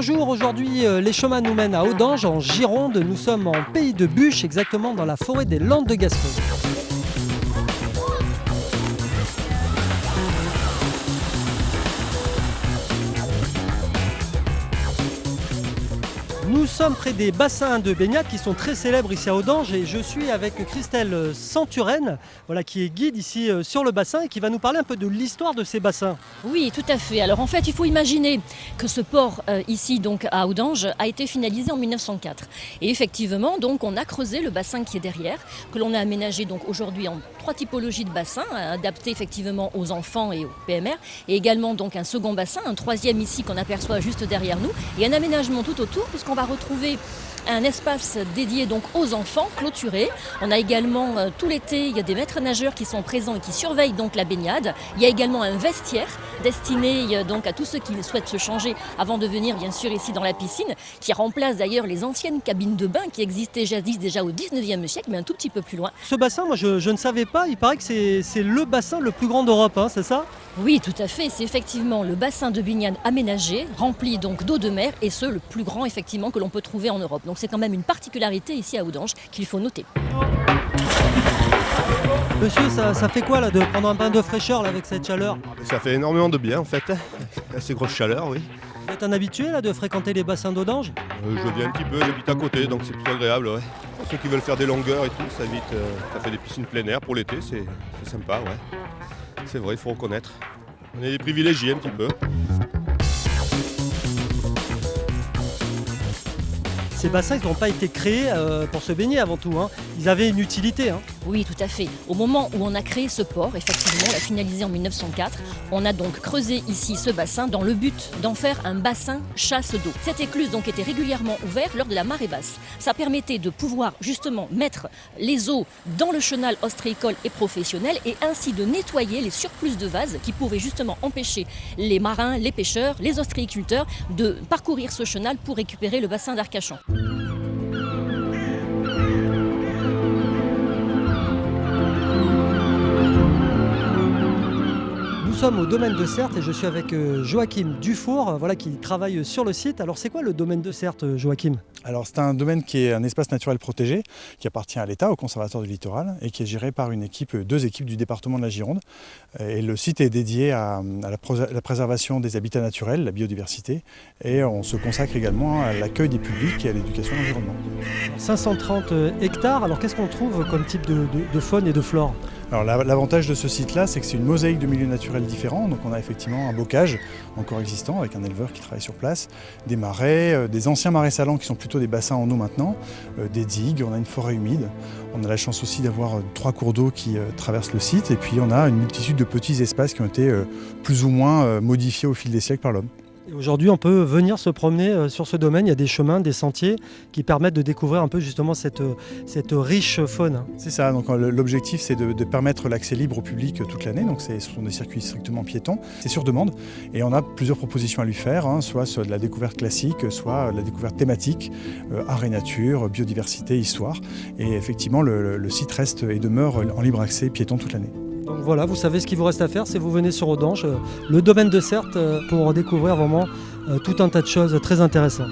Bonjour, aujourd'hui les chemins nous mènent à Audange en Gironde. Nous sommes en pays de bûches, exactement dans la forêt des Landes de Gascogne. Nous sommes près des bassins de baignade qui sont très célèbres ici à Audange et je suis avec Christelle Santurenne, voilà, qui est guide ici sur le bassin et qui va nous parler un peu de l'histoire de ces bassins. Oui, tout à fait. Alors en fait, il faut imaginer que ce port ici donc à Audange a été finalisé en 1904. Et effectivement, donc on a creusé le bassin qui est derrière, que l'on a aménagé donc aujourd'hui en 3 typologies de bassins, adaptés effectivement aux enfants et aux PMR, et également donc un second bassin, un 3e ici qu'on aperçoit juste derrière nous, et un aménagement tout autour puisqu'on va retrouver un espace dédié donc aux enfants, clôturé. On a également tout l'été, il y a des maîtres nageurs qui sont présents et qui surveillent donc la baignade. Il y a également un vestiaire destiné donc à tous ceux qui souhaitent se changer avant de venir bien sûr ici dans la piscine, qui remplace d'ailleurs les anciennes cabines de bain qui existaient jadis déjà au 19e siècle, mais un tout petit peu plus loin. Ce bassin, moi je ne savais pas, il paraît que c'est le bassin le plus grand d'Europe, hein, c'est ça ? Oui, tout à fait. C'est effectivement le bassin de baignade aménagé, rempli donc d'eau de mer, et ce, le plus grand effectivement que l'on peut trouver en Europe. Donc c'est quand même une particularité ici à Audange qu'il faut noter. Monsieur, ça fait quoi là de prendre un bain de fraîcheur là, avec cette chaleur ? Ça fait énormément de bien en fait, assez grosse chaleur, oui. Vous êtes un habitué là, de fréquenter les bassins d'Audange ? Je viens un petit peu, j'habite à côté, donc c'est plutôt agréable. Ouais. Pour ceux qui veulent faire des longueurs et tout, ça fait des piscines plein air pour l'été, c'est sympa, ouais. C'est vrai, il faut reconnaître. On est privilégiés un petit peu. Ces bassins, ils n'ont pas été créés pour se baigner avant tout, hein. Ils avaient une utilité. Hein. Oui, tout à fait. Au moment où on a créé ce port, effectivement, on l'a finalisé en 1904, on a donc creusé ici ce bassin dans le but d'en faire un bassin chasse d'eau. Cette écluse donc était régulièrement ouverte lors de la marée basse. Ça permettait de pouvoir justement mettre les eaux dans le chenal ostréicole et professionnel et ainsi de nettoyer les surplus de vase qui pouvaient justement empêcher les marins, les pêcheurs, les ostréiculteurs de parcourir ce chenal pour récupérer le bassin d'Arcachon. Nous sommes au domaine de Certes et je suis avec Joachim Dufour, voilà, qui travaille sur le site. Alors c'est quoi le domaine de Certes, Joachim ? Alors c'est un domaine qui est un espace naturel protégé, qui appartient à l'État, au Conservatoire du littoral, et qui est géré par deux équipes du département de la Gironde. Et le site est dédié à la préservation des habitats naturels, la biodiversité, et on se consacre également à l'accueil des publics et à l'éducation de l'environnement. 530 hectares, alors qu'est-ce qu'on trouve comme type de faune et de flore ? Alors l'avantage de ce site-là, c'est que c'est une mosaïque de milieux naturels différents. Donc on a effectivement un bocage encore existant avec un éleveur qui travaille sur place, des marais, des anciens marais salants qui sont plutôt des bassins en eau maintenant, des digues, on a une forêt humide. On a la chance aussi d'avoir 3 cours d'eau qui traversent le site et puis on a une multitude de petits espaces qui ont été plus ou moins modifiés au fil des siècles par l'homme. Aujourd'hui, on peut venir se promener sur ce domaine. Il y a des chemins, des sentiers qui permettent de découvrir un peu justement cette riche faune. C'est ça, donc l'objectif c'est de permettre l'accès libre au public toute l'année, donc ce sont des circuits strictement piétons, c'est sur demande et on a plusieurs propositions à lui faire, hein, soit de la découverte classique, soit de la découverte thématique, art et nature, biodiversité, histoire, et effectivement le site reste et demeure en libre accès piéton toute l'année. Donc voilà, vous savez ce qu'il vous reste à faire, c'est vous venez sur Audange, le domaine de Certes, pour découvrir vraiment tout un tas de choses très intéressantes.